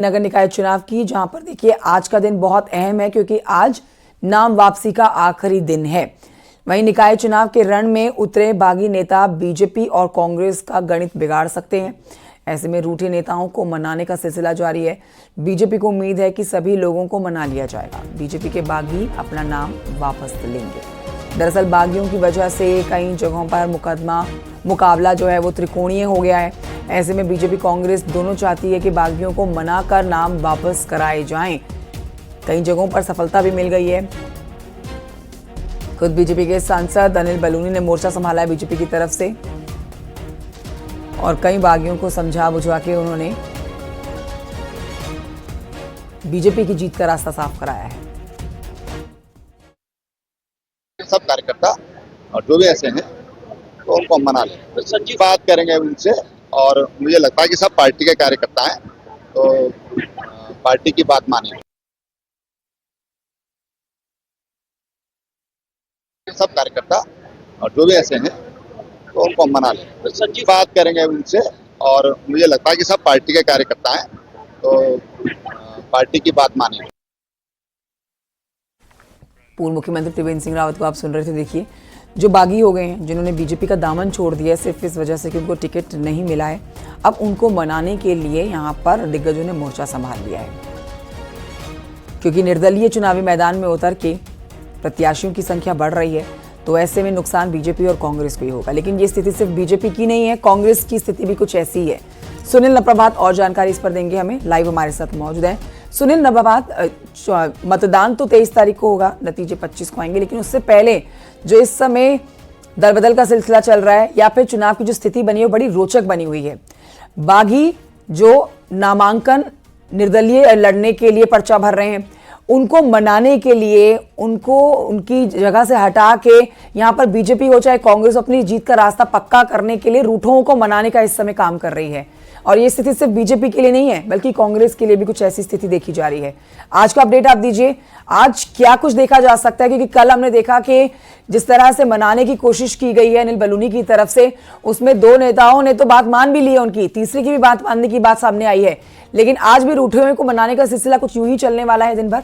नगर निकाय चुनाव की, जहां पर देखिए आज का दिन बहुत अहम है क्योंकि आज नाम वापसी का आखिरी दिन है। वहीं निकाय चुनाव के रण में उतरे बागी नेता बीजेपी और कांग्रेस का गणित बिगाड़ सकते हैं। ऐसे में रूठे नेताओं को मनाने का सिलसिला जारी है। बीजेपी को उम्मीद है कि सभी लोगों को मना लिया जाएगा। बीजेपी के बागी अपना नाम वापस लेंगे। दरअसल बागियों की वजह से कई जगहों पर मुकाबला जो है वो त्रिकोणीय हो गया है। ऐसे में बीजेपी कांग्रेस दोनों चाहती है कि बागियों को मनाकर नाम वापस कराए जाएं। कई जगहों पर सफलता भी मिल गई है। खुद बीजेपी के सांसद अनिल बलूनी ने मोर्चा संभाला है बीजेपी की तरफ से और कई बागियों को समझा बुझा के उन्होंने बीजेपी की जीत का रास्ता साफ कराया है। सब कार्यकर्ता और जो भी ऐसे हैं तो उनको हम मना लें, तो सच्ची बात करेंगे उनसे। और मुझे लगता है कि सब पार्टी के कार्यकर्ता हैं तो पार्टी की बात मानेंगे। सब कार्यकर्ता और जो भी ऐसे हैं तो उनको हम मना लें, तो सच्ची बात करेंगे उनसे। और मुझे लगता है कि सब पार्टी के कार्यकर्ता हैं तो पार्टी की बात मानेंगे। पूर्व मुख्यमंत्री त्रिवेंद्र सिंह रावत को आप सुन रहे थे। देखिए जो बागी हो गए हैं, जिन्होंने बीजेपी का दामन छोड़ दिया है सिर्फ इस वजह से कि उनको टिकट नहीं मिला है, अब उनको मनाने के लिए यहाँ पर दिग्गजों ने मोर्चा संभाल लिया है। क्योंकि निर्दलीय चुनावी मैदान में उतर के प्रत्याशियों की संख्या बढ़ रही है, तो ऐसे में नुकसान बीजेपी और कांग्रेस को ही होगा। लेकिन ये स्थिति सिर्फ बीजेपी की नहीं है, कांग्रेस की स्थिति भी कुछ ऐसी है। सुनील नप्रभात और जानकारी इस पर देंगे हमें, लाइव हमारे साथ मौजूद है। सुनील नप्रभात, मतदान तो 23 तारीख को होगा, नतीजे 25 को आएंगे, लेकिन उससे पहले जो इस समय दलबदल का सिलसिला चल रहा है या फिर चुनाव की जो स्थिति बनी है वो बड़ी रोचक बनी हुई है। बागी जो नामांकन निर्दलीय लड़ने के लिए पर्चा भर रहे हैं, उनको मनाने के लिए, उनको उनकी जगह से हटा के यहाँ पर बीजेपी हो चाहे कांग्रेस अपनी जीत का रास्ता पक्का करने के लिए रूठों को मनाने का इस समय काम कर रही है। और ये स्थिति सिर्फ बीजेपी के लिए नहीं है बल्कि कांग्रेस के लिए भी कुछ ऐसी स्थिति देखी जा रही है। आज का अपडेट आप दीजिए, आज क्या कुछ देखा जा सकता है? क्योंकि कल हमने देखा कि जिस तरह से मनाने की कोशिश की गई है अनिल बलूनी की तरफ से, उसमें दो नेताओं ने तो बात मान भी ली है, उनकी तीसरे की भी बात मानने की बात सामने आई है। लेकिन आज भी रूठे हुए को मनाने का सिलसिला कुछ यूं ही चलने वाला है दिन भर।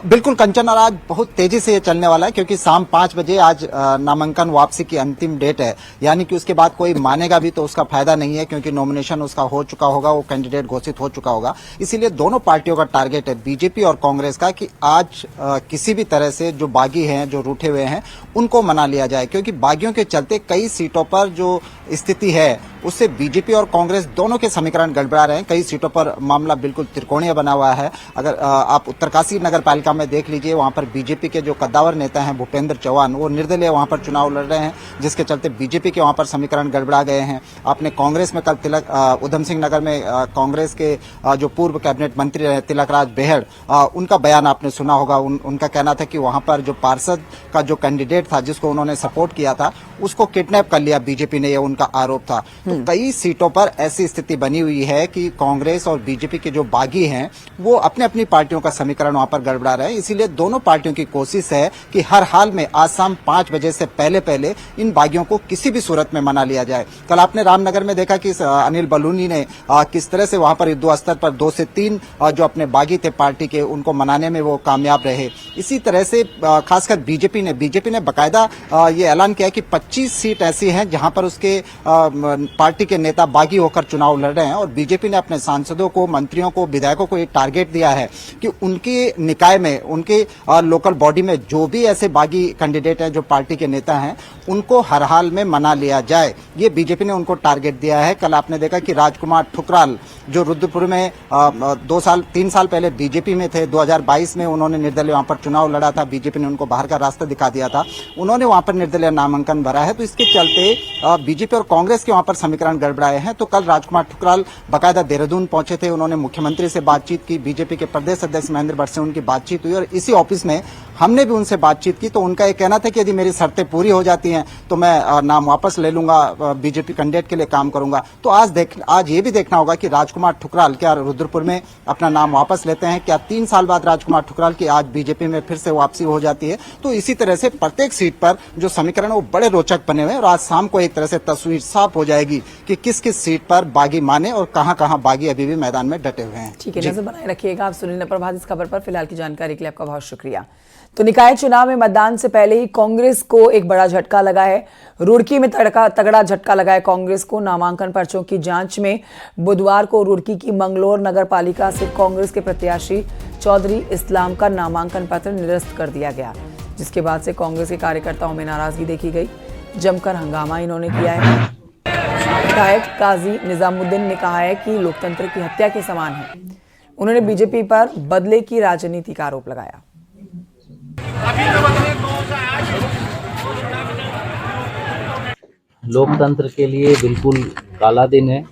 बिल्कुल कंचन, और आज बहुत तेजी से ये चलने वाला है क्योंकि शाम 5 बजे आज नामांकन वापसी की अंतिम डेट है। यानी कि उसके बाद कोई मानेगा भी तो उसका फायदा नहीं है क्योंकि नॉमिनेशन उसका हो चुका होगा, वो कैंडिडेट घोषित हो चुका होगा। इसीलिए दोनों पार्टियों का टारगेट है, बीजेपी और कांग्रेस का, कि आज किसी भी तरह से जो बागी हैं, जो रूठे हुए हैं, उनको मना लिया जाए। क्योंकि बागियों के चलते कई सीटों पर जो स्थिति है उससे बीजेपी और कांग्रेस दोनों के समीकरण गड़बड़ा रहे हैं। कई सीटों पर मामला बिल्कुल त्रिकोणीय बना हुआ है। अगर आप उत्तरकाशी नगर पालिका में देख लीजिए, वहां पर बीजेपी के जो कद्दावर नेता हैं भूपेंद्र चौहान, वो निर्दलीय वहां पर चुनाव लड़ रहे हैं, जिसके चलते बीजेपी के वहां पर समीकरण गड़बड़ा गए हैं। आपने कांग्रेस में कल उधम सिंह नगर में कांग्रेस के जो पूर्व कैबिनेट मंत्री रहे तिलक राज बेहड़, उनका बयान आपने सुना होगा। उनका कहना था कि वहां पर जो पार्षद का जो कैंडिडेट था जिसको उन्होंने सपोर्ट किया था उसको किडनैप कर लिया बीजेपी ने, यह उनका आरोप था। तो कई सीटों पर ऐसी स्थिति बनी हुई है कि कांग्रेस और बीजेपी के जो बागी हैं वो अपने अपनी पार्टियों का समीकरण वहां पर गड़बड़ा रहे हैं। इसीलिए दोनों पार्टियों की कोशिश है कि हर हाल में आज शाम 5 बजे से पहले इन बागियों को किसी भी सूरत में मना लिया जाए। कल आपने रामनगर में देखा कि अनिल बलूनी ने किस तरह से वहां पर युद्ध स्तर पर 2 से 3 जो अपने बागी थे पार्टी के, उनको मनाने में वो कामयाब रहे। इसी तरह से खासकर बीजेपी ने बाकायदा ये ऐलान किया कि 25 सीट ऐसी हैं जहां पर उसके पार्टी के नेता बागी होकर चुनाव लड़ रहे हैं। और बीजेपी ने अपने सांसदों को, मंत्रियों को, विधायकों को ये टारगेट दिया है कि उनके निकाय में, उनके लोकल बॉडी में जो भी ऐसे बागी कैंडिडेट हैं, जो पार्टी के नेता हैं, उनको हर हाल में मना लिया जाए। ये बीजेपी ने उनको टारगेट दिया है। कल आपने देखा कि राजकुमार ठुकराल जो रुद्रपुर में 3 साल पहले बीजेपी में थे, 2022 में उन्होंने निर्दलीय वहां पर चुनाव लड़ा था, बीजेपी ने उनको बाहर का रास्ता दिखा दिया था, उन्होंने वहां पर निर्दलीय नामांकन भरा है। तो इसके चलते बीजेपी और कांग्रेस के वहां पर समीकरण गड़बड़ाए हैं। तो कल राजकुमार ठुकराल बाकायदा देहरादून पहुंचे थे, उन्होंने मुख्यमंत्री से बातचीत की, बीजेपी के प्रदेश अध्यक्ष महेंद्र भट्ट से उनकी बातचीत हुई और इसी ऑफिस में हमने भी उनसे बातचीत की तो उनका ये कहना था कि यदि मेरी शर्तें पूरी हो जाती हैं तो मैं नाम वापस ले लूंगा, बीजेपी कैंडिडेट के लिए काम करूंगा। तो आज ये भी देखना होगा कि राजकुमार ठुकराल क्या रुद्रपुर में अपना नाम वापस लेते हैं, क्या 3 साल बाद राजकुमार ठुकराल की आज बीजेपी में फिर से वापसी हो जाती है। तो इसी तरह से प्रत्येक सीट पर जो समीकरण वो बड़े रोचक बने हुए हैं और आज शाम को एक तरह से तस्वीर साफ हो जाएगी कि किस किस सीट पर बागी माने और कहां बागी अभी भी मैदान में डटे हुए हैं। ठीक है, नजर बनाए रखिएगा। आप सुनील प्रभात इस खबर पर। फिलहाल की जानकारी के लिए आपका बहुत शुक्रिया। तो निकाय चुनाव में मतदान से पहले ही कांग्रेस को एक बड़ा झटका लगा है। रुड़की में तगड़ा झटका लगा है कांग्रेस को। नामांकन पर्चों की जांच में बुधवार को रुड़की की मंगलोर नगर पालिका से कांग्रेस के प्रत्याशी चौधरी इस्लाम का नामांकन पत्र निरस्त कर दिया गया, जिसके बाद से कांग्रेस के कार्यकर्ताओं में नाराजगी देखी गई। जमकर हंगामा इन्होंने किया है। विधायक काजी निजामुद्दीन ने कहा है कि लोकतंत्र की हत्या के समान है। उन्होंने बीजेपी पर बदले की राजनीति का आरोप लगाया। लोकतंत्र के लिए बिल्कुल काला दिन है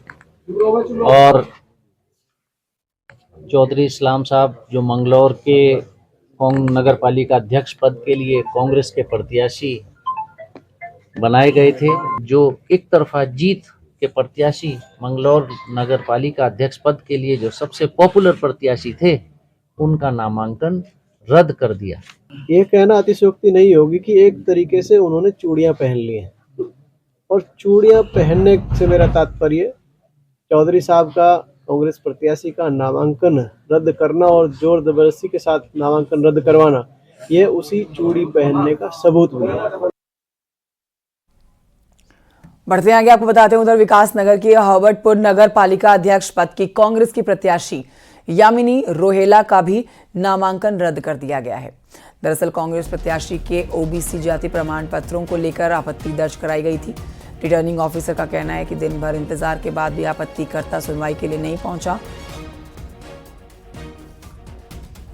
और चौधरी इस्लाम साहब जो मंगलौर के नगर पालिका अध्यक्ष पद के लिए कांग्रेस के प्रत्याशी बनाए गए थे, जो एक तरफा जीत के प्रत्याशी मंगलौर नगर पालिका अध्यक्ष पद के लिए जो सबसे पॉपुलर प्रत्याशी थे, उनका नामांकन रद्द कर दिया। ये कहना अतिशयोक्ति नहीं होगी कि एक तरीके से उन्होंने चूड़ियां पहन ली हैं और चूड़ियां पहनने से मेरा तात्पर्य चौधरी साहब का कांग्रेस प्रत्याशी का नामांकन रद्द करना और जोर जबरदस्ती के साथ नामांकन रद्द करवाना, ये उसी चूड़ी पहनने का सबूत हुआ। बढ़ते आगे आपको बताते हैं उधर विकास नगर की हर्बर्टपुर नगर पालिका अध्यक्ष पद की कांग्रेस की प्रत्याशी यामिनी रोहेला का भी नामांकन रद्द कर दिया गया है। दरअसल कांग्रेस प्रत्याशी के ओबीसी जाति प्रमाण पत्रों को लेकर आपत्ति दर्ज कराई गई थी। रिटर्निंग ऑफिसर का कहना है कि दिन भर इंतजार के बाद भी आपत्तिकर्ता सुनवाई के लिए नहीं पहुंचा।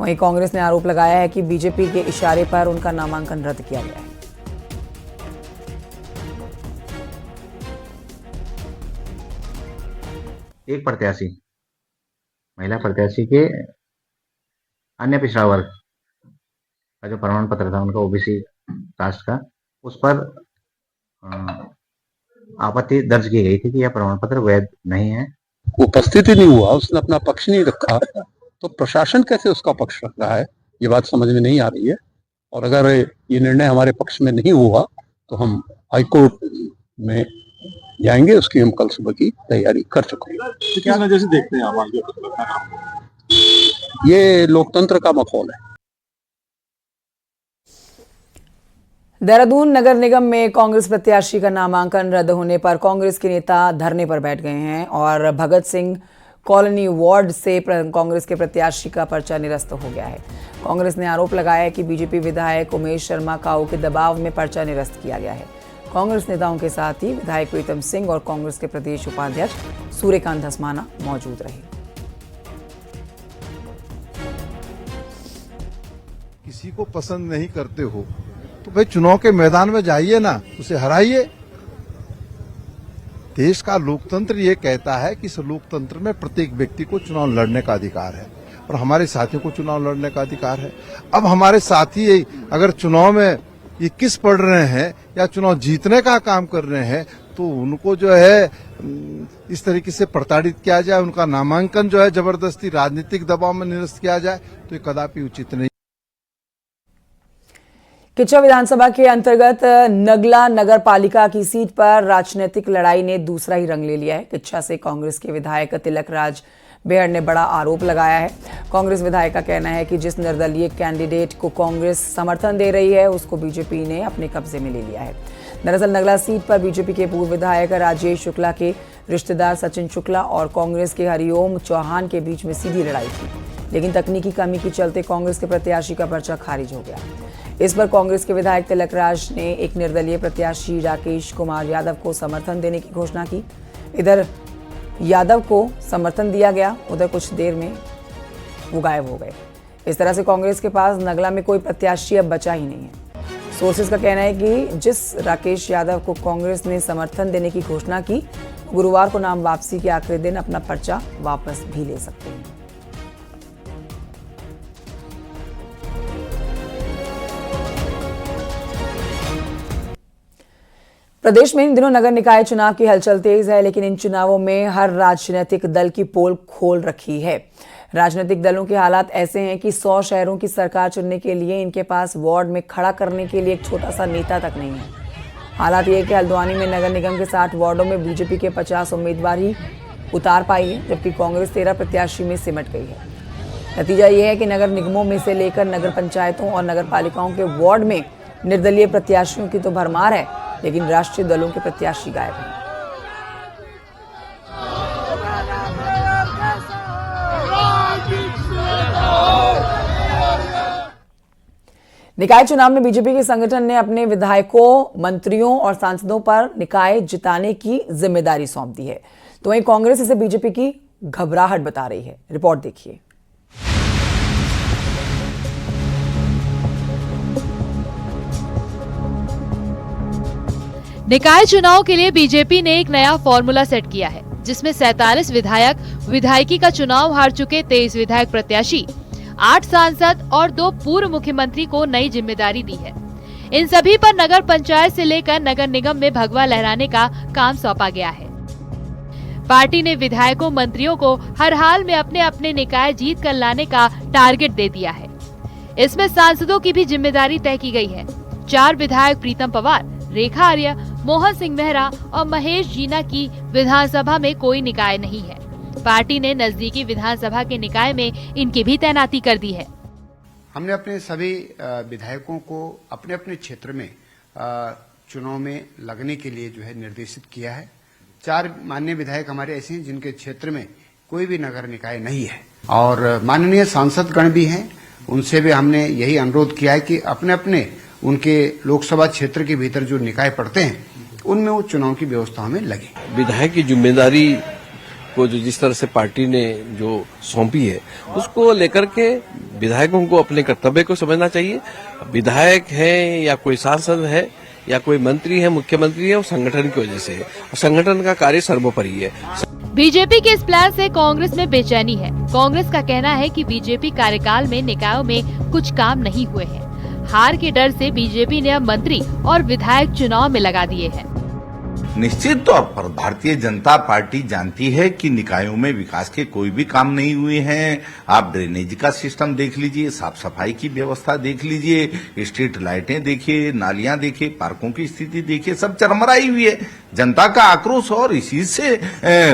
वहीं कांग्रेस ने आरोप लगाया है कि बीजेपी के इशारे पर उनका नामांकन रद्द किया गया है। एक प्रत्याशी महिला प्रत्याशी के अन्य पिछड़ा वर्ग का जो प्रमाण पत्र था उनका ओबीसी कास्ट का, उस पर आपत्ति दर्ज की गई थी कि यह प्रमाण पत्र वैध नहीं है। उपस्थित ही नहीं हुआ, उसने अपना पक्ष नहीं रखा, तो प्रशासन कैसे उसका पक्ष रख रहा है, ये बात समझ में नहीं आ रही है। और अगर ये निर्णय हमारे पक्ष में नहीं हुआ तो हम हाईकोर्ट में जाएंगे, उसकी हम कल सुबह की तैयारी कर चुके हैं। किस वजह से देखते हैं आप आगे? ये लोकतंत्र का माहौल है। देहरादून नगर निगम में कांग्रेस प्रत्याशी का नामांकन रद्द होने पर कांग्रेस के नेता धरने पर बैठ गए हैं और भगत सिंह कॉलोनी वार्ड से कांग्रेस के प्रत्याशी का पर्चा निरस्त हो गया है। कांग्रेस ने आरोप लगाया है कि बीजेपी विधायक उमेश शर्मा काऊ के दबाव में पर्चा निरस्त किया गया है। कांग्रेस नेताओं के साथ ही विधायक प्रीतम सिंह और कांग्रेस के प्रदेश उपाध्यक्ष सूर्यकांत धस्माना मौजूद रहे। किसी को पसंद नहीं करते हो तो भाई चुनाव के मैदान में जाइए ना, उसे हराइए। देश का लोकतंत्र ये कहता है कि इस लोकतंत्र में प्रत्येक व्यक्ति को चुनाव लड़ने का अधिकार है और हमारे साथियों को चुनाव लड़ने का अधिकार है। अब हमारे साथी अगर चुनाव में ये किस पढ़ रहे हैं या चुनाव जीतने का काम कर रहे हैं तो उनको जो है इस तरीके से प्रताड़ित किया जाए, उनका नामांकन जो है जबरदस्ती राजनीतिक दबाव में निरस्त किया जाए तो ये कदापि उचित नहीं। किच्चा विधानसभा के अंतर्गत नगला नगर पालिका की सीट पर राजनीतिक लड़ाई ने दूसरा ही रंग ले लिया है। किच्चा से कांग्रेस के विधायक तिलक राज बेहड़ ने बड़ा आरोप लगाया है। कांग्रेस विधायक का कहना है कि जिस निर्दलीय कैंडिडेट को कांग्रेस समर्थन दे रही है उसको बीजेपी ने अपने कब्जे में ले लिया है। दरअसल नगला सीट पर बीजेपी के पूर्व विधायक राजेश शुक्ला के रिश्तेदार सचिन शुक्ला और कांग्रेस के हरिओम चौहान के बीच में सीधी लड़ाई थी, लेकिन तकनीकी कमी के चलते कांग्रेस के प्रत्याशी का पर्चा खारिज हो गया। इस पर कांग्रेस के विधायक तिलक राज ने एक निर्दलीय प्रत्याशी राकेश कुमार यादव को समर्थन देने की घोषणा की। इधर यादव को समर्थन दिया गया, उधर कुछ देर में वो गायब हो गए। इस तरह से कांग्रेस के पास नगला में कोई प्रत्याशी अब बचा ही नहीं है। सोर्सेज का कहना है कि जिस राकेश यादव को कांग्रेस ने समर्थन देने की घोषणा की, गुरुवार को नाम वापसी के आखिरी दिन अपना पर्चा वापस भी ले सकते हैं। प्रदेश में इन दिनों नगर निकाय चुनाव की हलचल तेज है, लेकिन इन चुनावों में हर राजनीतिक दल की पोल खोल रखी है। राजनीतिक दलों के हालात ऐसे हैं कि 100 शहरों की सरकार चुनने के लिए इनके पास वार्ड में खड़ा करने के लिए एक छोटा सा नेता तक नहीं है। हालात ये है कि हल्द्वानी में नगर निगम के 60 वार्डों में बीजेपी के 50 उम्मीदवार ही उतार पाई है, जबकि कांग्रेस 13 प्रत्याशी में सिमट गई है। नतीजा ये है कि नगर निगमों में से लेकर नगर पंचायतों और नगर पालिकाओं के वार्ड में निर्दलीय प्रत्याशियों की तो भरमार है, लेकिन राष्ट्रीय दलों के प्रत्याशी गायब हैं। निकाय चुनाव में बीजेपी के संगठन ने अपने विधायकों, मंत्रियों और सांसदों पर निकाय जिताने की जिम्मेदारी सौंप दी है, तो वहीं कांग्रेस इसे बीजेपी की घबराहट बता रही है। रिपोर्ट देखिए। निकाय चुनाव के लिए बीजेपी ने एक नया फॉर्मूला सेट किया है, जिसमें 47 विधायक, विधायकी का चुनाव हार चुके 23 विधायक प्रत्याशी, 8 सांसद और 2 पूर्व मुख्यमंत्री को नई जिम्मेदारी दी है। इन सभी पर नगर पंचायत से लेकर नगर निगम में भगवा लहराने का काम सौंपा गया है। पार्टी ने विधायकों, मंत्रियों को हर हाल में अपने अपने निकाय जीत कर लाने का टारगेट दे दिया है। इसमें सांसदों की भी जिम्मेदारी तय की गई है। 4 विधायक प्रीतम पवार, रेखा आर्य, मोहन सिंह मेहरा और महेश जीना की विधानसभा में कोई निकाय नहीं है। पार्टी ने नजदीकी विधानसभा के निकाय में इनकी भी तैनाती कर दी है। हमने अपने सभी विधायकों को अपने अपने क्षेत्र में चुनाव में लगने के लिए जो है निर्देशित किया है। 4 माननीय विधायक हमारे ऐसे हैं जिनके क्षेत्र में कोई भी नगर निकाय नहीं है, और माननीय सांसदगण भी हैं, उनसे भी हमने यही अनुरोध किया है कि अपने अपने उनके लोकसभा क्षेत्र के भीतर जो निकाय पड़ते हैं उनमें वो चुनाव की व्यवस्थाओं में लगे। विधायक की जिम्मेदारी को जो जिस तरह से पार्टी ने जो सौंपी है, उसको लेकर के विधायकों को अपने कर्तव्य को समझना चाहिए। विधायक है या कोई सांसद है या कोई मंत्री है, मुख्यमंत्री है, वो संगठन की वजह से है और संगठन का कार्य सर्वोपरि है। बीजेपी के इस प्लान से कांग्रेस में बेचैनी है। कांग्रेस का कहना है कि बीजेपी कार्यकाल में निकायों में कुछ काम नहीं हुए हैं। हार के डर से बीजेपी ने अब मंत्री और विधायक चुनाव में लगा दिए हैं। निश्चित तौर पर भारतीय जनता पार्टी जानती है कि निकायों में विकास के कोई भी काम नहीं हुए हैं। आप ड्रेनेज का सिस्टम देख लीजिए, साफ सफाई की व्यवस्था देख लीजिए, स्ट्रीट लाइटें देखिए, नालियां देखिए, पार्कों की स्थिति देखिए, सब चरमराई हुई है। जनता का आक्रोश और इसी से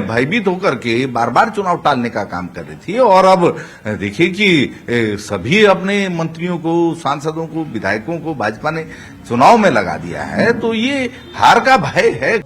भयभीत होकर के बार बार चुनाव टालने का काम कर रही थी, और अब देखिए कि सभी अपने मंत्रियों को, सांसदों को, विधायकों को भाजपा ने चुनाव में लगा दिया है, तो ये हार का भय है।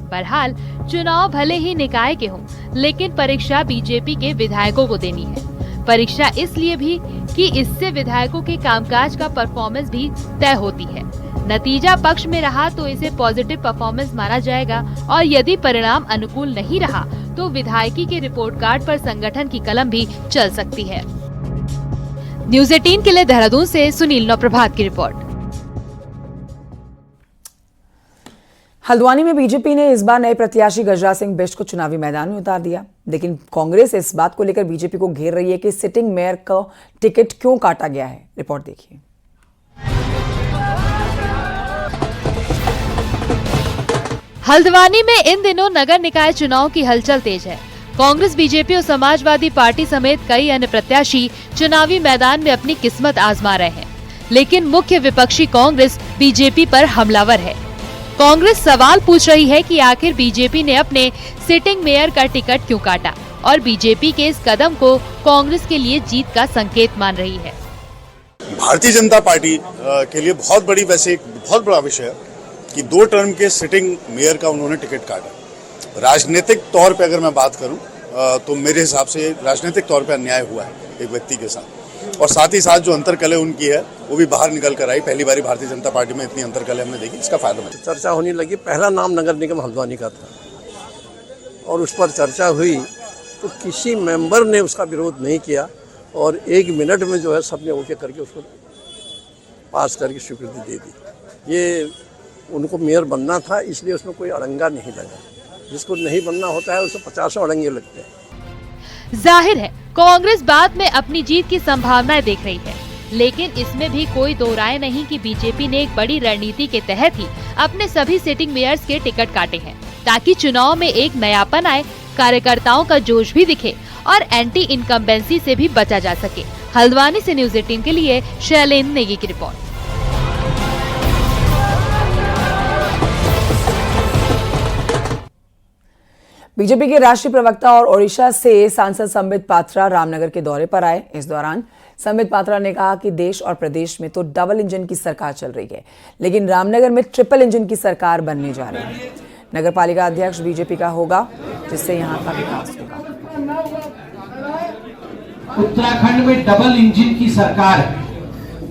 बहरहाल चुनाव भले ही निकाय के हों, लेकिन परीक्षा बीजेपी के विधायकों को देनी है। परीक्षा इसलिए भी कि इससे विधायकों के कामकाज का परफॉर्मेंस भी तय होती है। नतीजा पक्ष में रहा तो इसे पॉजिटिव परफॉर्मेंस माना जाएगा, और यदि परिणाम अनुकूल नहीं रहा तो विधायकी के रिपोर्ट कार्ड पर संगठन की कलम भी चल सकती है। न्यूज़ 18 के लिए देहरादून से सुनील नौप्रभात की रिपोर्ट। हल्द्वानी में बीजेपी ने इस बार नए प्रत्याशी गजराज सिंह बिष्ट को चुनावी मैदान में उतार दिया, लेकिन कांग्रेस इस बात को लेकर बीजेपी को घेर रही है कि सिटिंग मेयर का टिकट क्यों काटा गया है। रिपोर्ट देखिए। हल्द्वानी में इन दिनों नगर निकाय चुनाव की हलचल तेज है। कांग्रेस, बीजेपी और समाजवादी पार्टी समेत कई अन्य प्रत्याशी चुनावी मैदान में अपनी किस्मत आजमा रहे हैं, लेकिन मुख्य विपक्षी कांग्रेस बीजेपी पर हमलावर है। कांग्रेस सवाल पूछ रही है कि आखिर बीजेपी ने अपने सिटिंग मेयर का टिकट क्यों काटा, और बीजेपी के इस कदम को कांग्रेस के लिए जीत का संकेत मान रही है। भारतीय जनता पार्टी के लिए बहुत बड़ा विषय है कि 2 टर्म के सिटिंग मेयर का उन्होंने टिकट काटा। राजनीतिक तौर पे अगर मैं बात करूं तो मेरे हिसाब से राजनीतिक तौर पे अन्याय हुआ है एक व्यक्ति के साथ, और साथ ही साथ जो अंतरकलह उनकी है वो भी बाहर निकल कर आई। पहली बार भारतीय जनता पार्टी में इतनी अंतरकलह हमने देखी, इसका फायदा मिला। चर्चा होने लगी, पहला नाम नगर निगम हल्द्वानी का था और उस पर चर्चा हुई तो किसी मेंबर ने उसका विरोध नहीं किया, और 1 मिनट में जो है सबने ओके करके उसको पास करके स्वीकृति दे दी। ये उनको मेयर बनना था, इसलिए उसमें कोई अड़ंगा नहीं लगा। जिसको नहीं बनना होता है उसको 50 अड़ंगे लगते हैं। जाहिर है कांग्रेस बाद में अपनी जीत की संभावनाएं देख रही है। लेकिन इसमें भी कोई दो राय नहीं कि बीजेपी ने एक बड़ी रणनीति के तहत ही अपने सभी सिटिंग मेयर्स के टिकट काटे हैं, ताकि चुनाव में एक नयापन आए, कार्यकर्ताओं का जोश भी दिखे और एंटी इनकम्बेंसी से भी बचा जा सके। हल्द्वानी से न्यूज 18 के लिए शैलेंद्र नेगी की रिपोर्ट। बीजेपी के राष्ट्रीय प्रवक्ता और ओडिशा से सांसद संबित पात्रा रामनगर के दौरे पर आए। इस दौरान संबित पात्रा ने कहा कि देश और प्रदेश में तो डबल इंजन की सरकार चल रही है, लेकिन रामनगर में ट्रिपल इंजन की सरकार बनने जा रही है। नगर पालिका अध्यक्ष बीजेपी का होगा, जिससे यहाँ का विकास होगा। उत्तराखंड में डबल इंजन की सरकार है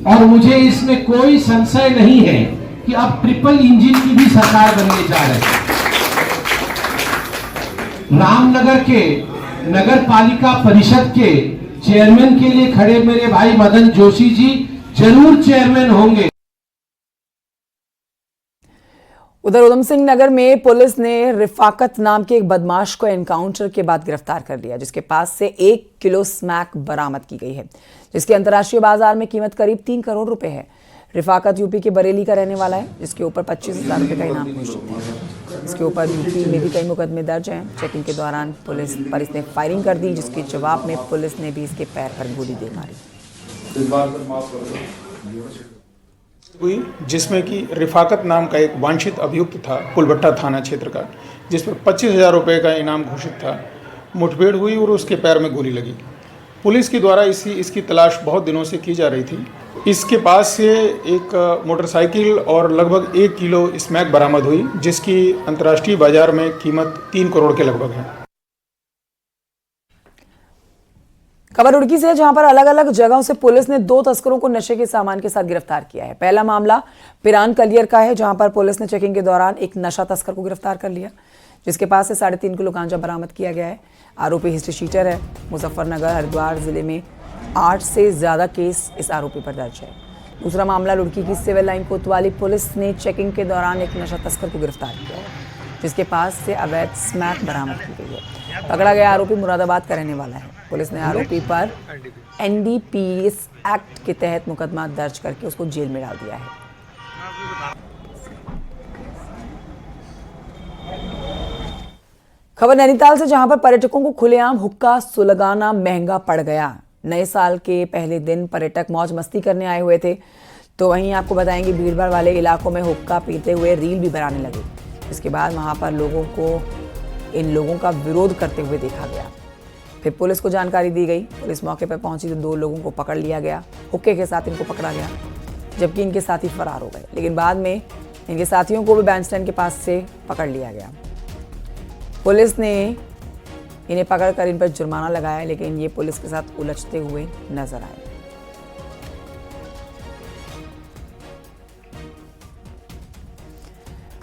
और मुझे इसमें कोई संशय नहीं है कि अब ट्रिपल इंजन की भी सरकार बनने जा रही है। रामनगर के नगर पालिका परिषद के चेयरमैन के लिए खड़े मेरे भाई मदन जोशी जी जरूर चेयरमैन होंगे। उधर उधम सिंह नगर में पुलिस ने रिफाकत नाम के एक बदमाश को एनकाउंटर के बाद गिरफ्तार कर लिया, जिसके पास से 1 किलो स्मैक बरामद की गई है, जिसकी अंतर्राष्ट्रीय बाजार में कीमत करीब 3 करोड़ रुपए है। रिफाकत यूपी के बरेली का रहने वाला है, जिसके ऊपर 25,000 रुपए का इनाम घोषित है। इसके ऊपर यूपी में भी कई मुकदमे दर्ज हैं। चेकिंग के दौरान पुलिस पर इसने फायरिंग कर दी, जिसके जवाब में पुलिस ने भी इसके पैर पर गोली दे मारी, हुई जिसमें कि रिफाकत नाम का एक वांछित अभियुक्त था कुलभट्टा थाना क्षेत्र का, जिस पर 25,000 रुपये का इनाम घोषित था। मुठभेड़ हुई और उसके पैर में गोली लगी। पुलिस के द्वारा इसकी तलाश बहुत दिनों से की जा रही थी। इसके पास से एक मोटरसाइकिल और लगभग 1 किलो स्मैक बरामद हुई, जिसकी अंतर्राष्ट्रीय बाजार में कीमत 3 करोड़ के लगभग है। खबर रुड़की से, जहां पर अलग अलग जगहों से पुलिस ने 2 तस्करों को नशे के सामान के साथ गिरफ्तार किया है। पहला मामला पिरान कलियर का है, जहां पर पुलिस ने चेकिंग के दौरान एक नशा तस्कर को गिरफ्तार कर लिया, जिसके पास से 3.5 किलो गांजा बरामद किया गया है। आरोपी हिस्ट्री शीटर है। मुजफ्फरनगर हरिद्वार जिले में 8 से ज्यादा केस इस आरोपी पर दर्ज है। दूसरा मामला रुड़की की सिविल लाइन कोतवाली पुलिस ने चेकिंग के दौरान एक नशा तस्कर को गिरफ्तार किया है, जिसके पास से अवैध स्मैक बरामद की गई है। पकड़ा गया आरोपी मुरादाबाद का रहने वाला है। पुलिस ने आरोपी पर NDPS एक्ट के तहत मुकदमा दर्ज करके उसको जेल में डाल दिया है। खबर नैनीताल से, जहां पर पर्यटकों को खुलेआम हुक्का सुलगाना महंगा पड़ गया। नए साल के पहले दिन पर्यटक मौज मस्ती करने आए हुए थे, तो वहीं आपको बताएंगे भीड़भाड़ वाले इलाकों में हुक्का पीते हुए रील भी बनाने लगे। इसके बाद वहां पर लोगों को इन लोगों का विरोध करते हुए देखा गया। फिर पुलिस को जानकारी दी गई। पुलिस मौके पर पहुंची तो 2 लोगों को पकड़ लिया गया। हुक्के के साथ इनको पकड़ा गया, जबकि इनके साथी फरार हो गए। लेकिन बाद में इनके साथियों को भी बैंड स्टैंड के पास से पकड़ लिया गया। पुलिस ने इन्हें पकड़कर इन पर जुर्माना लगाया, लेकिन ये पुलिस के साथ उलझते हुए नजर आए।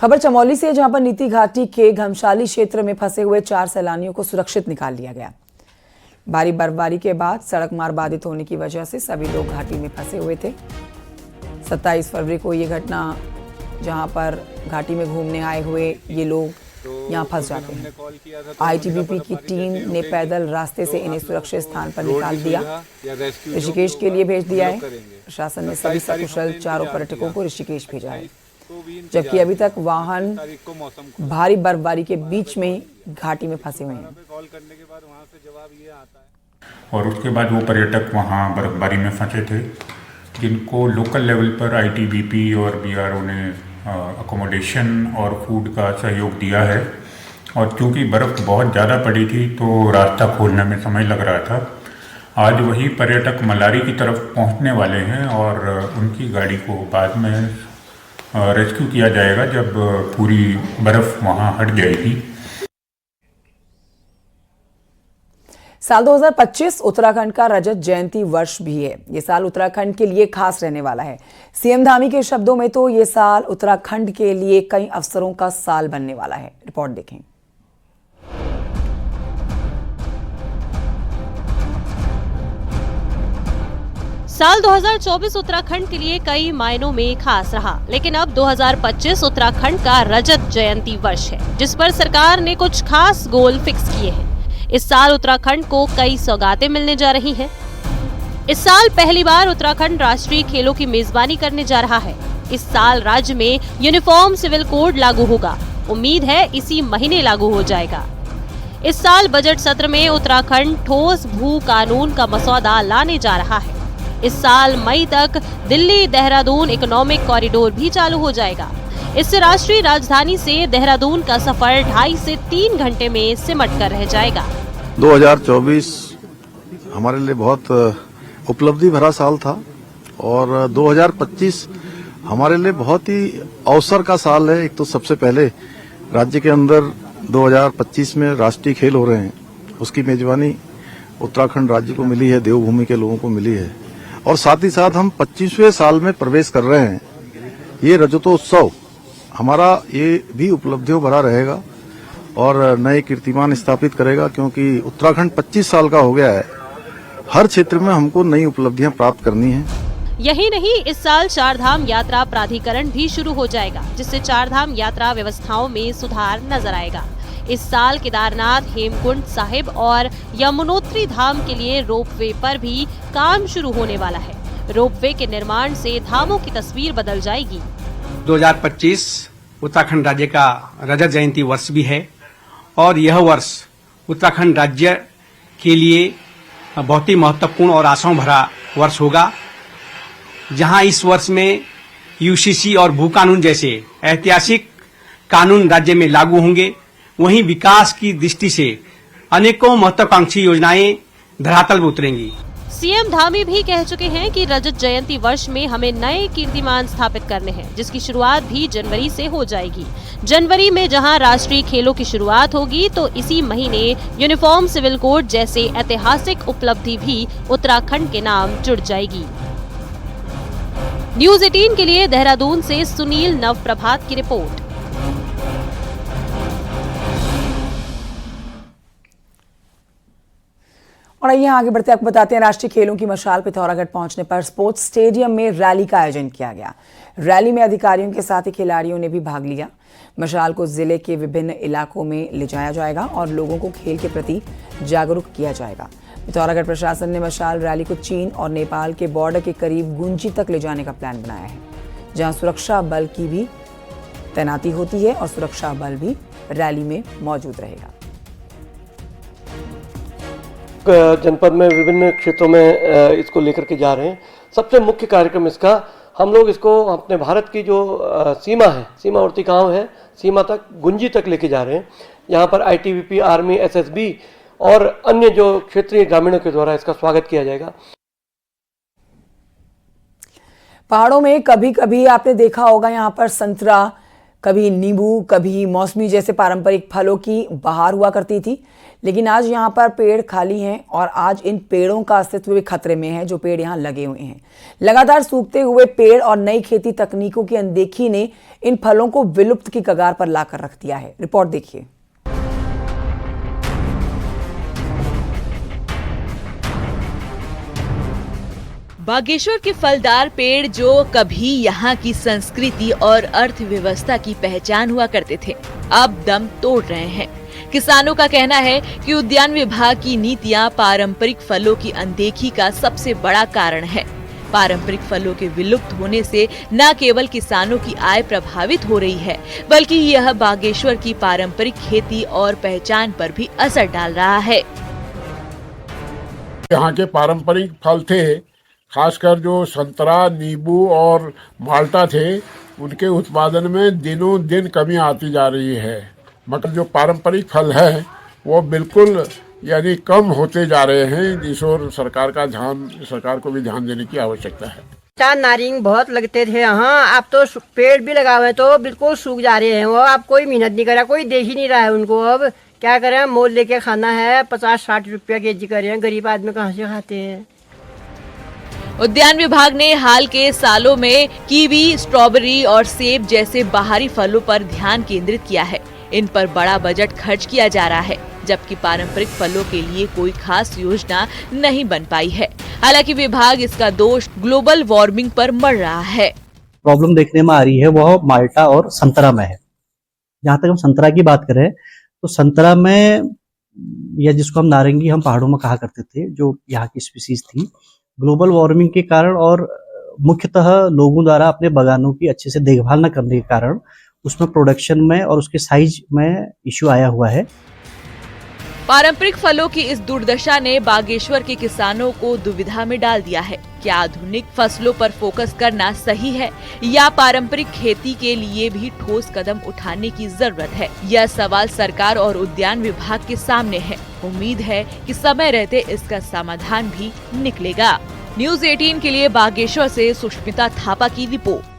खबर चमोली से, जहां पर नीति घाटी के घमशाली क्षेत्र में फंसे हुए 4 सैलानियों को सुरक्षित निकाल लिया गया। भारी बर्फबारी के बाद सड़क मार्ग बाधित होने की वजह से सभी लोग घाटी में फंसे हुए थे। 27 फरवरी को ये घटना, जहां पर घाटी में घूमने आए हुए ये लोग यहाँ फंस जाते हैं। ITBP की टीम ने पैदल रास्ते से इन्हें सुरक्षित स्थान पर निकाल दिया, ऋषिकेश के लिए भेज दिया है। प्रशासन ने सभी सकुशल 4 पर्यटकों को ऋषिकेश भेजा है, जबकि अभी तक वाहन भारी बर्फबारी के बीच में घाटी में फंसे हुए हैं। और उसके बाद वो पर्यटक वहाँ बर्फबारी में फंसे थे, जिनको लोकल लेवल पर ITBP और BRO ने अकोमोडेशन और फूड का सहयोग दिया है। और चूँकि बर्फ़ बहुत ज़्यादा पड़ी थी तो रास्ता खोलने में समय लग रहा था। आज वही पर्यटक मलारी की तरफ पहुंचने वाले हैं और उनकी गाड़ी को बाद में रेस्क्यू किया जाएगा जब पूरी बर्फ़ वहाँ हट जाएगी। साल 2025 उत्तराखंड का रजत जयंती वर्ष भी है। ये साल उत्तराखंड के लिए खास रहने वाला है। CM धामी के शब्दों में तो ये साल उत्तराखंड के लिए कई अवसरों का साल बनने वाला है। रिपोर्ट देखें। साल 2024 उत्तराखंड के लिए कई मायनों में खास रहा, लेकिन अब 2025 उत्तराखंड का रजत जयंती वर्ष है, जिस पर सरकार ने कुछ खास गोल फिक्स किए हैं। इस साल उत्तराखंड को कई सौगातें मिलने जा रही हैं। इस साल पहली बार उत्तराखंड राष्ट्रीय खेलों की मेजबानी करने जा रहा है। इस साल राज्य में यूनिफॉर्म सिविल कोड लागू होगा। उम्मीद है इसी महीने लागू हो जाएगा। इस साल बजट सत्र में उत्तराखंड ठोस भू कानून का मसौदा लाने जा रहा है। इस साल मई तक दिल्ली देहरादून इकोनॉमिक कॉरिडोर भी चालू हो जाएगा। इससे राष्ट्रीय राजधानी से देहरादून का सफर 2.5 से 3 घंटे में सिमट कर रह जाएगा। 2024 हमारे लिए बहुत उपलब्धि भरा साल था और 2025 हमारे लिए बहुत ही अवसर का साल है। एक तो सबसे पहले राज्य के अंदर 2025 में राष्ट्रीय खेल हो रहे हैं, उसकी मेजबानी उत्तराखंड राज्य को मिली है, देवभूमि के लोगों को मिली है और साथ ही साथ हम 25वें साल में प्रवेश कर रहे हैं। ये रजतोत्सव हमारा ये भी उपलब्धियों भरा रहेगा और नए कीर्तिमान स्थापित करेगा, क्योंकि उत्तराखंड 25 साल का हो गया है। हर क्षेत्र में हमको नई उपलब्धियां प्राप्त करनी है। यही नहीं, इस साल चारधाम यात्रा प्राधिकरण भी शुरू हो जाएगा, जिससे चारधाम यात्रा व्यवस्थाओं में सुधार नजर आएगा। इस साल केदारनाथ, हेमकुंड साहिब और यमुनोत्री धाम के लिए रोपवे पर भी काम शुरू होने वाला है। रोपवे के निर्माण से धामों की तस्वीर बदल जाएगी। 2025 उत्तराखंड राज्य का रजत जयंती वर्ष भी है और यह वर्ष उत्तराखंड राज्य के लिए बहुत ही महत्वपूर्ण और आशाओं भरा वर्ष होगा, जहां इस वर्ष में यूसीसी और भू कानून जैसे ऐतिहासिक कानून राज्य में लागू होंगे। वहीं विकास की दृष्टि से अनेकों महत्वाकांक्षी योजनाएं धरातल पर उतरेंगी। सीएम धामी भी कह चुके हैं कि रजत जयंती वर्ष में हमें नए कीर्तिमान स्थापित करने हैं, जिसकी शुरुआत भी जनवरी से हो जाएगी। जनवरी में जहां राष्ट्रीय खेलों की शुरुआत होगी, तो इसी महीने यूनिफॉर्म सिविल कोड जैसे ऐतिहासिक उपलब्धि भी उत्तराखंड के नाम जुड़ जाएगी। न्यूज़ 18 के लिए देहरादून से सुनील नवप्रभात की रिपोर्ट। और आइए आगे बढ़ते आपको बताते हैं, राष्ट्रीय खेलों की मशाल पिथौरागढ़ पहुंचने पर स्पोर्ट्स स्टेडियम में रैली का आयोजन किया गया। रैली में अधिकारियों के साथ ही खिलाड़ियों ने भी भाग लिया। मशाल को जिले के विभिन्न इलाकों में ले जाया जाएगा और लोगों को खेल के प्रति जागरूक किया जाएगा। पिथौरागढ़ प्रशासन ने मशाल रैली को चीन और नेपाल के बॉर्डर के करीब गुंजी तक ले जाने का प्लान बनाया है, जहां सुरक्षा बल की भी तैनाती होती है और सुरक्षा बल भी रैली में मौजूद रहेगा। जनपद में विभिन्न क्षेत्रों में इसको लेकर के जा रहे हैं। सबसे मुख्य कार्यक्रम इसका, हम लोग इसको अपने भारत की जो सीमा है, सीमावर्ती गांव है, सीमा तक गुंजी तक लेके जा रहे हैं। यहाँ पर आईटीबीपी, आर्मी, एसएसबी और अन्य जो क्षेत्रीय ग्रामीणों के द्वारा इसका स्वागत किया जाएगा। पहाड़ों में कभी कभी आपने देखा होगा यहाँ पर संतरा, कभी नींबू, कभी मौसमी जैसे पारंपरिक फलों की बहार हुआ करती थी, लेकिन आज यहाँ पर पेड़ खाली हैं और आज इन पेड़ों का अस्तित्व भी खतरे में है। जो पेड़ यहाँ लगे हुए हैं, लगातार सूखते हुए पेड़ और नई खेती तकनीकों की अनदेखी ने इन फलों को विलुप्त की कगार पर लाकर रख दिया है। रिपोर्ट देखिए। बागेश्वर के फलदार पेड़ जो कभी यहाँ की संस्कृति और अर्थव्यवस्था की पहचान हुआ करते थे, अब दम तोड़ रहे हैं। किसानों का कहना है कि उद्यान विभाग की नीतियां पारंपरिक फलों की अनदेखी का सबसे बड़ा कारण है। पारंपरिक फलों के विलुप्त होने से न केवल किसानों की आय प्रभावित हो रही है, बल्कि यह बागेश्वर की पारंपरिक खेती और पहचान पर भी असर डाल रहा है। यहाँ के पारंपरिक फल थे, खासकर जो संतरा, नींबू और माल्टा थे, उनके उत्पादन में दिनों दिन कमी आती जा रही है। मगर जो पारंपरिक फल है वो बिल्कुल यानी कम होते जा रहे हैं। इस ओर सरकार को भी ध्यान देने की आवश्यकता है। चार नारिंग बहुत लगते थे यहाँ, अब तो पेड़ भी लगा हुए तो बिल्कुल सूख जा रहे हैं। वो अब कोई मेहनत नहीं कर रहा, कोई देख ही नहीं रहा है उनको। अब क्या करें, मोल लेके खाना है, 50-60 रुपया केजी कर रहे हैं। गरीब आदमी कहाँ से खाते हैं। उद्यान विभाग ने हाल के सालों में कीवी, स्ट्रॉबेरी और सेब जैसे बाहरी फलों पर ध्यान केंद्रित किया है। इन पर बड़ा बजट खर्च किया जा रहा है, जबकि पारंपरिक फलों के लिए कोई खास योजना नहीं बन पाई है। हालांकि विभाग इसका दोष ग्लोबल वार्मिंग पर मढ़ रहा है। प्रॉब्लम देखने में आ रही है वह माल्टा और संतरा में है। जहाँ तक हम संतरा की बात करें तो संतरा में, या जिसको हम नारंगी हम पहाड़ों में कहा करते थे, जो यहाँ की स्पीसीज थी, ग्लोबल वार्मिंग के कारण और मुख्यतः लोगों द्वारा अपने बागानों की अच्छे से देखभाल न करने के कारण उसमें प्रोडक्शन में और उसके साइज में इश्यू आया हुआ है। पारंपरिक फलों की इस दुर्दशा ने बागेश्वर के किसानों को दुविधा में डाल दिया है। क्या आधुनिक फसलों पर फोकस करना सही है या पारंपरिक खेती के लिए भी ठोस कदम उठाने की जरूरत है? यह सवाल सरकार और उद्यान विभाग के सामने है। उम्मीद है कि समय रहते इसका समाधान भी निकलेगा। न्यूज़ 18 के लिए बागेश्वर से सुष्मिता थापा की रिपोर्ट।